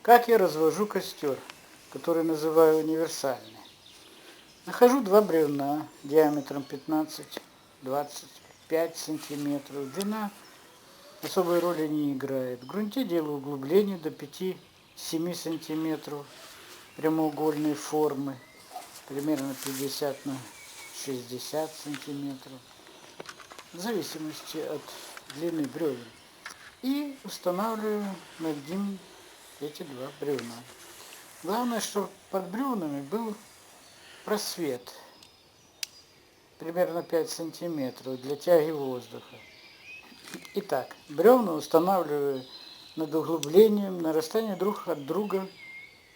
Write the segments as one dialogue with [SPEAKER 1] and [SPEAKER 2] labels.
[SPEAKER 1] Как я развожу костер, который называю универсальный? Нахожу два бревна диаметром 15-25 сантиметров. Длина особой роли не играет. В грунте делаю углубление до 5-7 сантиметров прямоугольной формы, примерно 50 на 60 сантиметров, в зависимости от длины бревен. И устанавливаю над ним эти два бревна. Главное, чтобы под бревнами был просвет, примерно 5 сантиметров для тяги воздуха. Итак, бревна устанавливаю над углублением на расстоянии друг от друга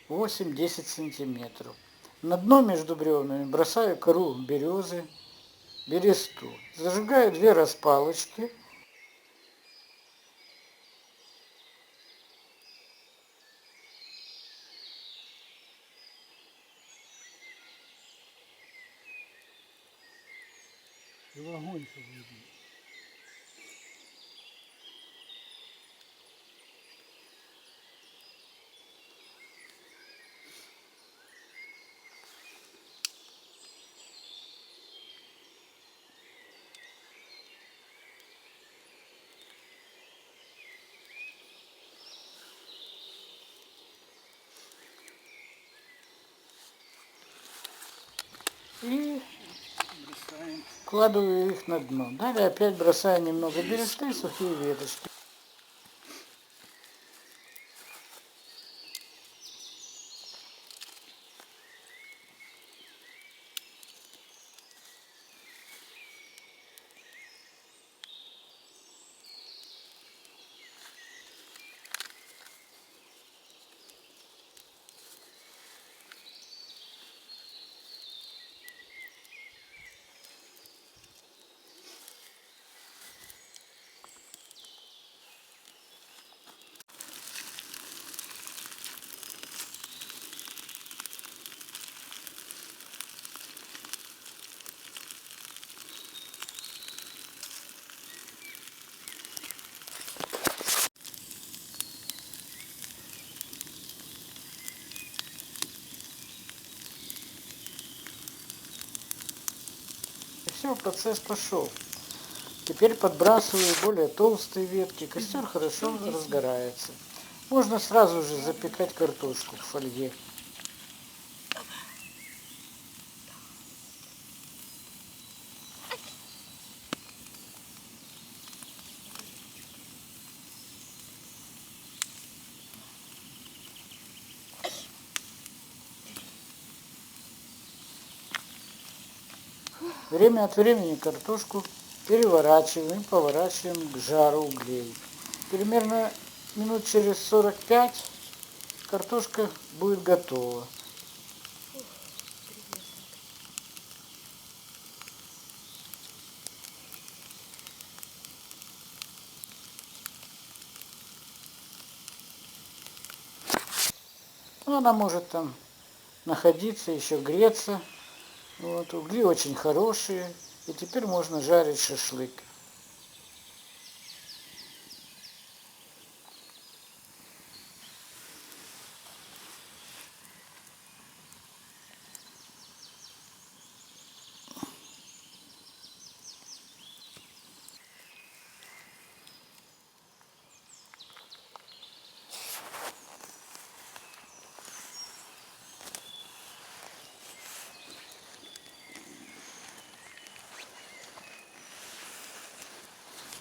[SPEAKER 1] 8-10 сантиметров. На дно между бревнами бросаю кору березы, бересту. Зажигаю две распалочки. И в огонь, чтобы видно. И вкладываю их на дно. Далее опять бросаю немного бересты и сухие веточки. И все, процесс пошел. Теперь подбрасываю более толстые ветки. Костер хорошо разгорается. Можно сразу же запекать картошку в фольге. Время от времени картошку переворачиваем и поворачиваем к жару углей. Примерно минут через 45 картошка будет готова. Ну, она может там находиться, еще греться. Вот, угли очень хорошие. И теперь можно жарить шашлык.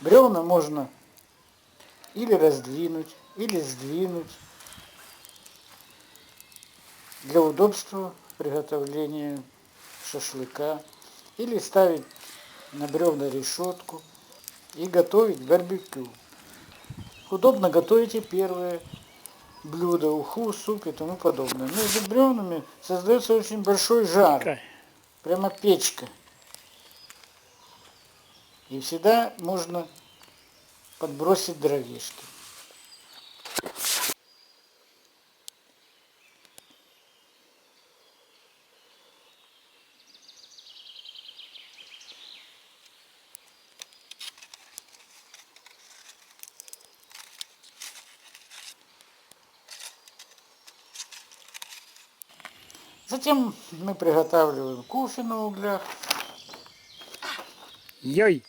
[SPEAKER 1] Бревна можно или раздвинуть, или сдвинуть для удобства приготовления шашлыка, или ставить на бревна решетку и готовить барбекю. Удобно готовить и первые блюда, уху, суп и тому подобное. Между бревнами создается очень большой жар, прямо печка. И всегда можно подбросить дровишки. Затем мы приготавливаем кофе на углях.
[SPEAKER 2] Йой!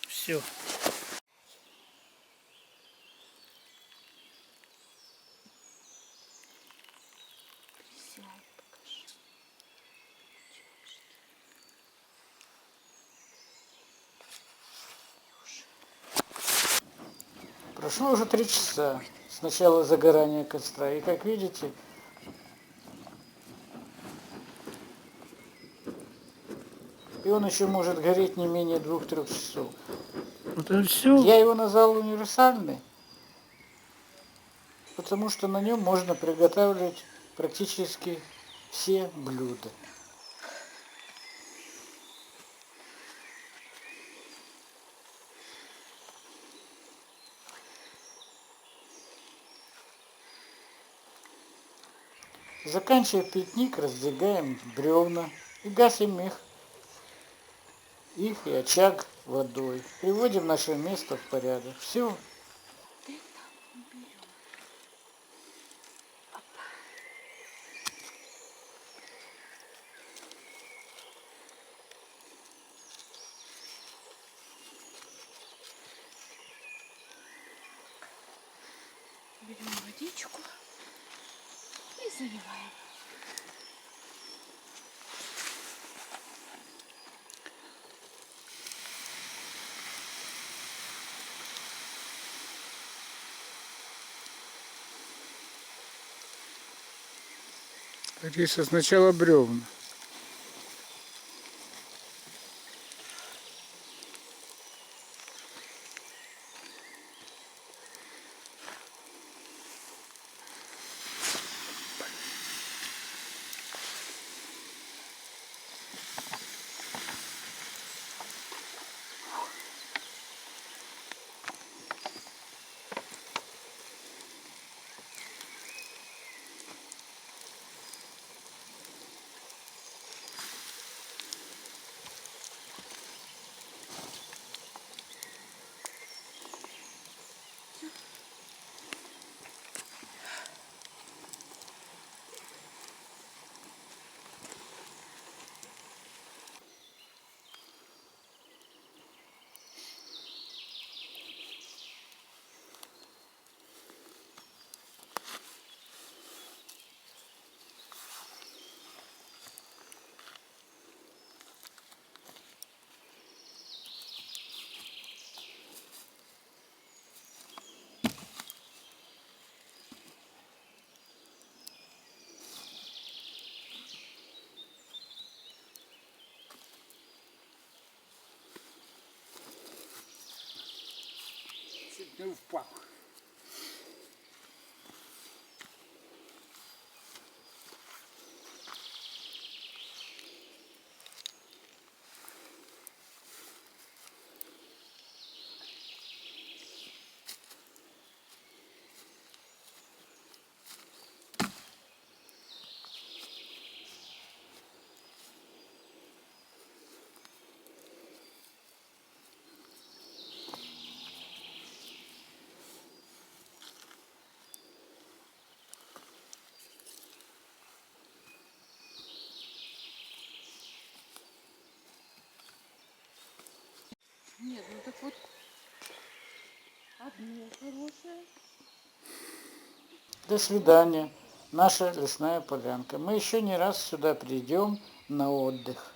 [SPEAKER 2] Все.
[SPEAKER 1] Прошло уже 3 часа с начала загорания костра. И как видите, и он еще может гореть не менее 2-3 часов.
[SPEAKER 2] Вот это все.
[SPEAKER 1] Я его назвал универсальный, потому что на нем можно приготавливать практически все блюда. Заканчивая пикник, раздвигаем бревна и гасим их и очаг водой. Приводим наше место в порядок. Все.
[SPEAKER 3] Берем водичку и заливаем.
[SPEAKER 2] Лариса, сначала бревна. Чуть не впав.
[SPEAKER 3] Нет, ну так вот одно хорошее.
[SPEAKER 1] До свидания. наша лесная полянка. Мы еще не раз сюда придем на отдых.